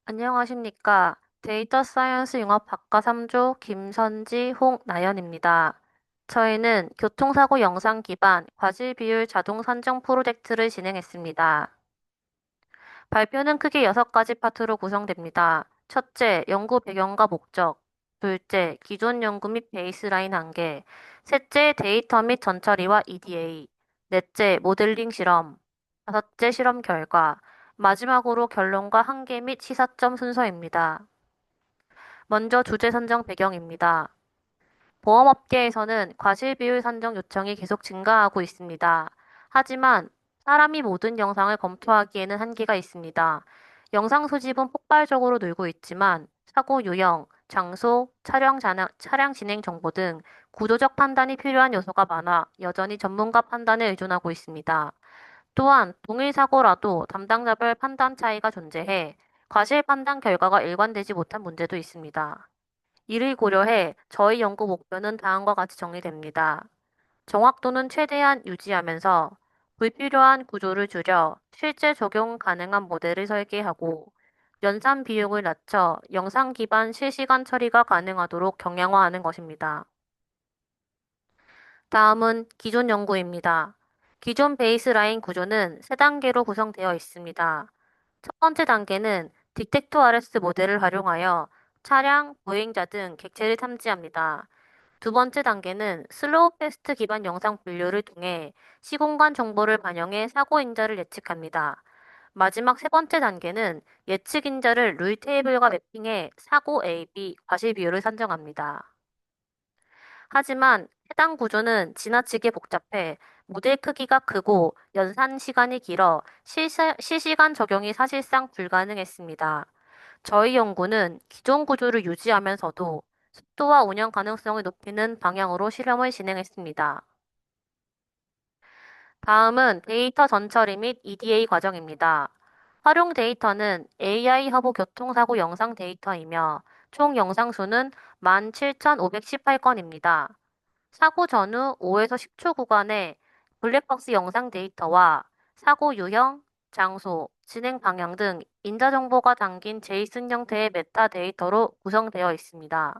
안녕하십니까. 데이터 사이언스 융합학과 3조 김선지, 홍나연입니다. 저희는 교통사고 영상 기반 과실 비율 자동 산정 프로젝트를 진행했습니다. 발표는 크게 6가지 파트로 구성됩니다. 첫째, 연구 배경과 목적. 둘째, 기존 연구 및 베이스라인 한계. 셋째, 데이터 및 전처리와 EDA. 넷째, 모델링 실험. 다섯째, 실험 결과. 마지막으로 결론과 한계 및 시사점 순서입니다. 먼저 주제 선정 배경입니다. 보험업계에서는 과실비율 산정 요청이 계속 증가하고 있습니다. 하지만 사람이 모든 영상을 검토하기에는 한계가 있습니다. 영상 수집은 폭발적으로 늘고 있지만 사고 유형, 장소, 차량 진행 정보 등 구조적 판단이 필요한 요소가 많아 여전히 전문가 판단에 의존하고 있습니다. 또한 동일 사고라도 담당자별 판단 차이가 존재해 과실 판단 결과가 일관되지 못한 문제도 있습니다. 이를 고려해 저희 연구 목표는 다음과 같이 정리됩니다. 정확도는 최대한 유지하면서 불필요한 구조를 줄여 실제 적용 가능한 모델을 설계하고 연산 비용을 낮춰 영상 기반 실시간 처리가 가능하도록 경량화하는 것입니다. 다음은 기존 연구입니다. 기존 베이스라인 구조는 3단계로 구성되어 있습니다. 첫 번째 단계는 디텍토 RS 모델을 활용하여 차량, 보행자 등 객체를 탐지합니다. 두 번째 단계는 슬로우 패스트 기반 영상 분류를 통해 시공간 정보를 반영해 사고 인자를 예측합니다. 마지막 세 번째 단계는 예측 인자를 룰 테이블과 매핑해 사고 A, B, 과실 비율을 산정합니다. 하지만 해당 구조는 지나치게 복잡해 모델 크기가 크고 연산 시간이 길어 실시간 적용이 사실상 불가능했습니다. 저희 연구는 기존 구조를 유지하면서도 속도와 운영 가능성을 높이는 방향으로 실험을 진행했습니다. 다음은 데이터 전처리 및 EDA 과정입니다. 활용 데이터는 AI 허브 교통사고 영상 데이터이며 총 영상 수는 17,518건입니다. 사고 전후 5에서 10초 구간의 블랙박스 영상 데이터와 사고 유형, 장소, 진행 방향 등 인자 정보가 담긴 제이슨 형태의 메타데이터로 구성되어 있습니다.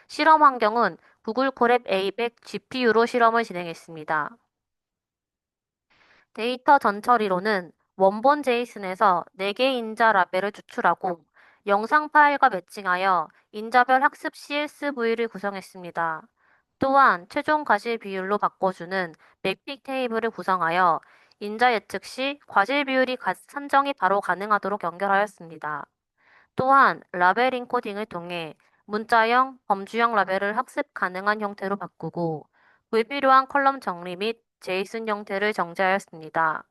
실험 환경은 구글 콜앱 A100 GPU로 실험을 진행했습니다. 데이터 전처리로는 원본 제이슨에서 4개 인자 라벨을 추출하고 영상 파일과 매칭하여 인자별 학습 CSV를 구성했습니다. 또한 최종 과실 비율로 바꿔주는 맥픽 테이블을 구성하여 인자 예측 시 과실 비율이 산정이 바로 가능하도록 연결하였습니다. 또한 라벨 인코딩을 통해 문자형, 범주형 라벨을 학습 가능한 형태로 바꾸고 불필요한 컬럼 정리 및 제이슨 형태를 정제하였습니다.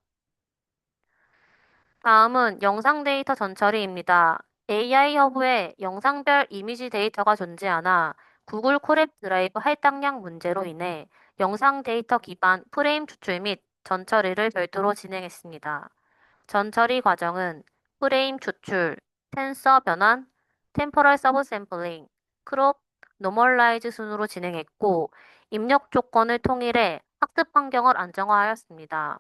다음은 영상 데이터 전처리입니다. AI 허브에 영상별 이미지 데이터가 존재하나 구글 콜앱 드라이브 할당량 문제로 인해 영상 데이터 기반 프레임 추출 및 전처리를 별도로 진행했습니다. 전처리 과정은 프레임 추출, 텐서 변환, 템포럴 서브 샘플링, 크롭, 노멀라이즈 순으로 진행했고 입력 조건을 통일해 학습 환경을 안정화하였습니다.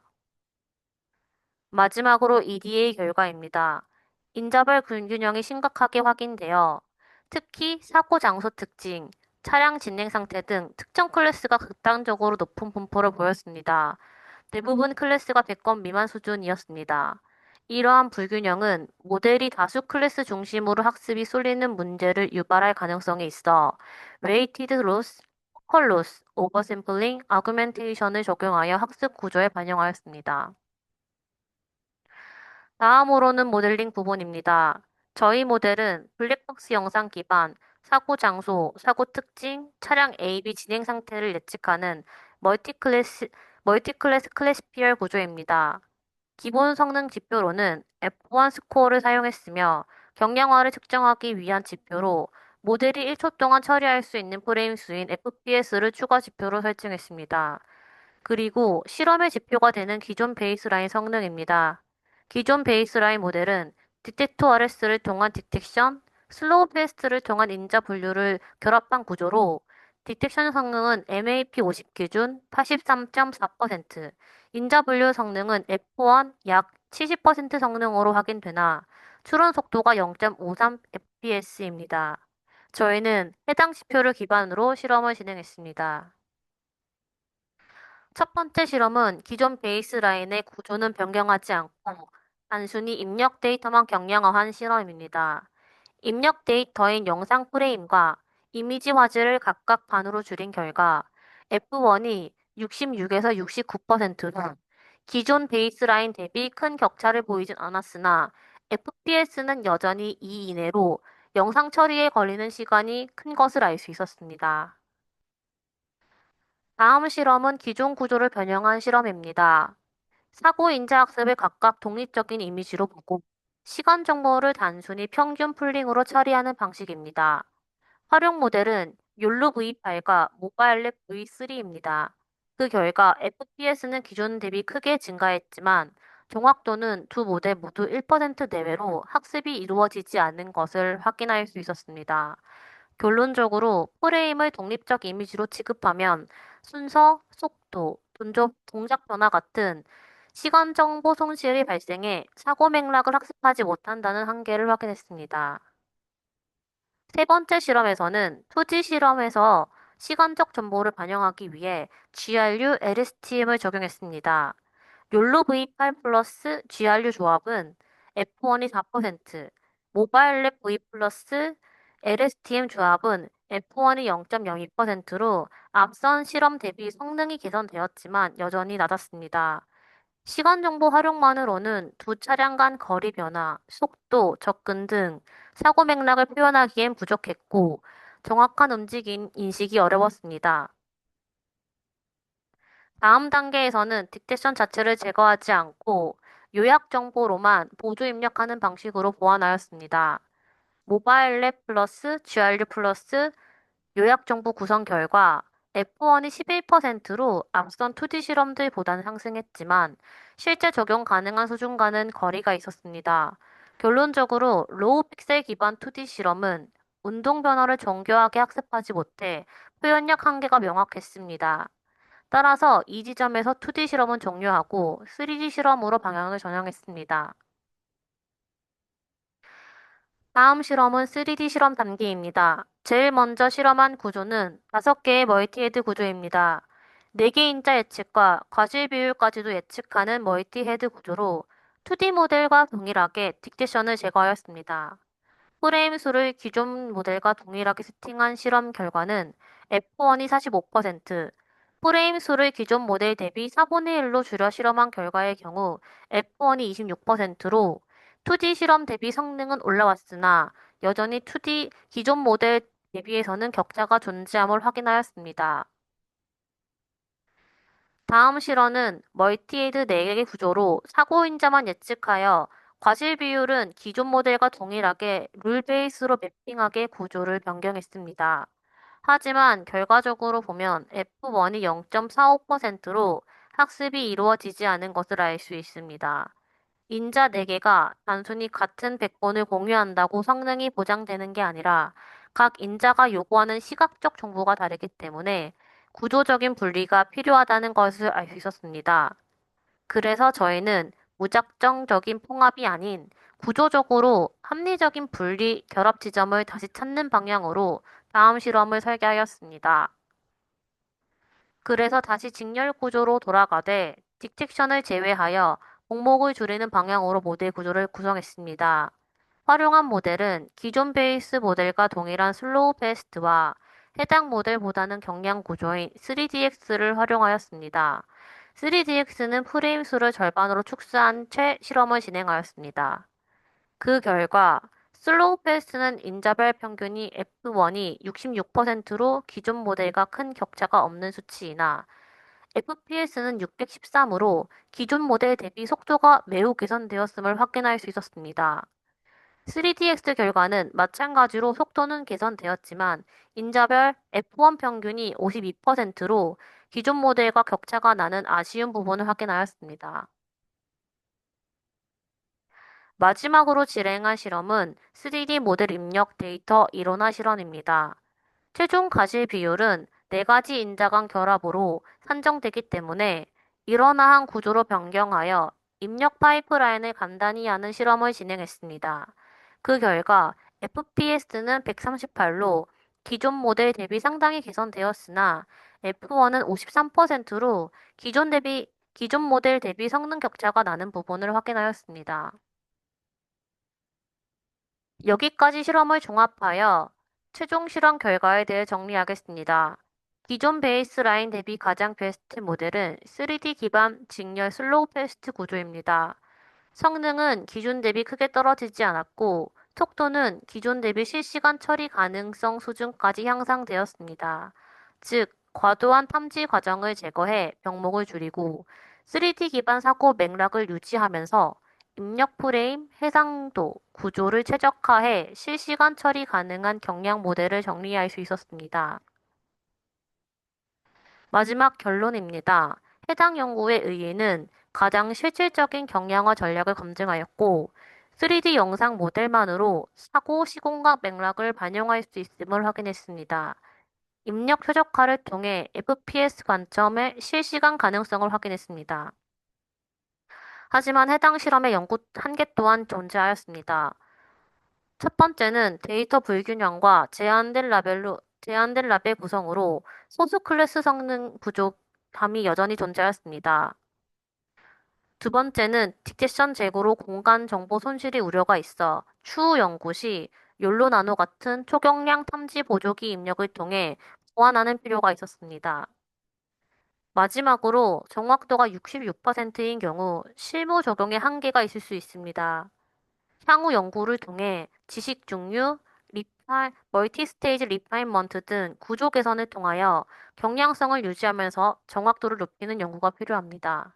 마지막으로 EDA 결과입니다. 인자별 불균형이 심각하게 확인되어 특히 사고 장소 특징, 차량 진행 상태 등 특정 클래스가 극단적으로 높은 분포를 보였습니다. 대부분 클래스가 100건 미만 수준이었습니다. 이러한 불균형은 모델이 다수 클래스 중심으로 학습이 쏠리는 문제를 유발할 가능성이 있어 웨이티드 로스, 포컬 로스, 오버샘플링, 아구멘테이션을 적용하여 학습 구조에 반영하였습니다. 다음으로는 모델링 부분입니다. 저희 모델은 블랙박스 영상 기반 사고 장소, 사고 특징, 차량 A, B 진행 상태를 예측하는 멀티클래스 클래시피얼 구조입니다. 기본 성능 지표로는 F1 스코어를 사용했으며 경량화를 측정하기 위한 지표로 모델이 1초 동안 처리할 수 있는 프레임 수인 FPS를 추가 지표로 설정했습니다. 그리고 실험의 지표가 되는 기존 베이스라인 성능입니다. 기존 베이스라인 모델은 디텍토 RS를 통한 디텍션, 슬로우 패스트를 통한 인자 분류를 결합한 구조로 디텍션 성능은 MAP 50 기준 83.4%, 인자 분류 성능은 F1 약 70% 성능으로 확인되나 추론 속도가 0.53fps입니다. 저희는 해당 지표를 기반으로 실험을 진행했습니다. 첫 번째 실험은 기존 베이스라인의 구조는 변경하지 않고 단순히 입력 데이터만 경량화한 실험입니다. 입력 데이터인 영상 프레임과 이미지 화질을 각각 반으로 줄인 결과 F1이 66에서 69%로 기존 베이스라인 대비 큰 격차를 보이진 않았으나 FPS는 여전히 2 이내로 영상 처리에 걸리는 시간이 큰 것을 알 수 있었습니다. 다음 실험은 기존 구조를 변형한 실험입니다. 사고 인자 학습을 각각 독립적인 이미지로 보고 시간 정보를 단순히 평균 풀링으로 처리하는 방식입니다. 활용 모델은 욜로 V8과 모바일랩 V3입니다. 그 결과 FPS는 기존 대비 크게 증가했지만 정확도는 두 모델 모두 1% 내외로 학습이 이루어지지 않는 것을 확인할 수 있었습니다. 결론적으로 프레임을 독립적 이미지로 취급하면 순서, 속도, 동작 변화 같은 시간 정보 손실이 발생해 사고 맥락을 학습하지 못한다는 한계를 확인했습니다. 세 번째 실험에서는 투지 실험에서 시간적 정보를 반영하기 위해 GRU LSTM을 적용했습니다. 욜로 V8 플러스 GRU 조합은 F1이 4%, 모바일랩 V 플러스 LSTM 조합은 F1이 0.02%로 앞선 실험 대비 성능이 개선되었지만 여전히 낮았습니다. 시간 정보 활용만으로는 두 차량 간 거리 변화, 속도, 접근 등 사고 맥락을 표현하기엔 부족했고 정확한 움직임 인식이 어려웠습니다. 다음 단계에서는 딕테션 자체를 제거하지 않고 요약 정보로만 보조 입력하는 방식으로 보완하였습니다. 모바일 랩 플러스 GRU 플러스 요약 정보 구성 결과 F1이 11%로 앞선 2D 실험들보다는 상승했지만 실제 적용 가능한 수준과는 거리가 있었습니다. 결론적으로 로우 픽셀 기반 2D 실험은 운동 변화를 정교하게 학습하지 못해 표현력 한계가 명확했습니다. 따라서 이 지점에서 2D 실험은 종료하고 3D 실험으로 방향을 전환했습니다. 다음 실험은 3D 실험 단계입니다. 제일 먼저 실험한 구조는 5개의 멀티헤드 구조입니다. 4개 인자 예측과 과실 비율까지도 예측하는 멀티헤드 구조로 2D 모델과 동일하게 딕테션을 제거하였습니다. 프레임 수를 기존 모델과 동일하게 세팅한 실험 결과는 F1이 45%, 프레임 수를 기존 모델 대비 4분의 1로 줄여 실험한 결과의 경우 F1이 26%로 2D 실험 대비 성능은 올라왔으나 여전히 2D 기존 모델 대비해서는 격차가 존재함을 확인하였습니다. 다음 실험은 멀티헤드 4개의 구조로 사고 인자만 예측하여 과실 비율은 기존 모델과 동일하게 룰 베이스로 매핑하게 구조를 변경했습니다. 하지만 결과적으로 보면 F1이 0.45%로 학습이 이루어지지 않은 것을 알 수 있습니다. 인자 4개가 단순히 같은 백본을 공유한다고 성능이 보장되는 게 아니라 각 인자가 요구하는 시각적 정보가 다르기 때문에 구조적인 분리가 필요하다는 것을 알 수 있었습니다. 그래서 저희는 무작정적인 통합이 아닌 구조적으로 합리적인 분리 결합 지점을 다시 찾는 방향으로 다음 실험을 설계하였습니다. 그래서 다시 직렬 구조로 돌아가되 딕텍션을 제외하여 공목을 줄이는 방향으로 모델 구조를 구성했습니다. 활용한 모델은 기존 베이스 모델과 동일한 슬로우 패스트와 해당 모델보다는 경량 구조인 3DX를 활용하였습니다. 3DX는 프레임 수를 절반으로 축소한 채 실험을 진행하였습니다. 그 결과 슬로우 패스트는 인자별 평균이 F1이 66%로 기존 모델과 큰 격차가 없는 수치이나 FPS는 613으로 기존 모델 대비 속도가 매우 개선되었음을 확인할 수 있었습니다. 3DX 결과는 마찬가지로 속도는 개선되었지만 인자별 F1 평균이 52%로 기존 모델과 격차가 나는 아쉬운 부분을 확인하였습니다. 마지막으로 진행한 실험은 3D 모델 입력 데이터 이론화 실험입니다. 최종 가실 비율은 4가지 인자 간 결합으로 산정되기 때문에 일원화한 구조로 변경하여 입력 파이프라인을 간단히 하는 실험을 진행했습니다. 그 결과 FPS는 138로 기존 모델 대비 상당히 개선되었으나 F1은 53%로 기존 모델 대비 성능 격차가 나는 부분을 확인하였습니다. 여기까지 실험을 종합하여 최종 실험 결과에 대해 정리하겠습니다. 기존 베이스라인 대비 가장 베스트 모델은 3D 기반 직렬 슬로우 패스트 구조입니다. 성능은 기존 대비 크게 떨어지지 않았고, 속도는 기존 대비 실시간 처리 가능성 수준까지 향상되었습니다. 즉, 과도한 탐지 과정을 제거해 병목을 줄이고, 3D 기반 사고 맥락을 유지하면서 입력 프레임, 해상도, 구조를 최적화해 실시간 처리 가능한 경량 모델을 정리할 수 있었습니다. 마지막 결론입니다. 해당 연구의 의의는 가장 실질적인 경량화 전략을 검증하였고, 3D 영상 모델만으로 사고 시공각 맥락을 반영할 수 있음을 확인했습니다. 입력 최적화를 통해 FPS 관점의 실시간 가능성을 확인했습니다. 하지만 해당 실험의 연구 한계 또한 존재하였습니다. 첫 번째는 데이터 불균형과 제한된 라벨 구성으로 소수 클래스 성능 부족함이 여전히 존재하였습니다. 두 번째는 딕테션 재고로 공간 정보 손실이 우려가 있어 추후 연구 시 욜로 나노 같은 초경량 탐지 보조기 입력을 통해 보완하는 필요가 있었습니다. 마지막으로 정확도가 66%인 경우 실무 적용에 한계가 있을 수 있습니다. 향후 연구를 통해 지식 중류, 멀티 스테이지 리파인먼트 등 구조 개선을 통하여 경량성을 유지하면서 정확도를 높이는 연구가 필요합니다.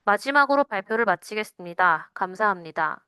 마지막으로 발표를 마치겠습니다. 감사합니다.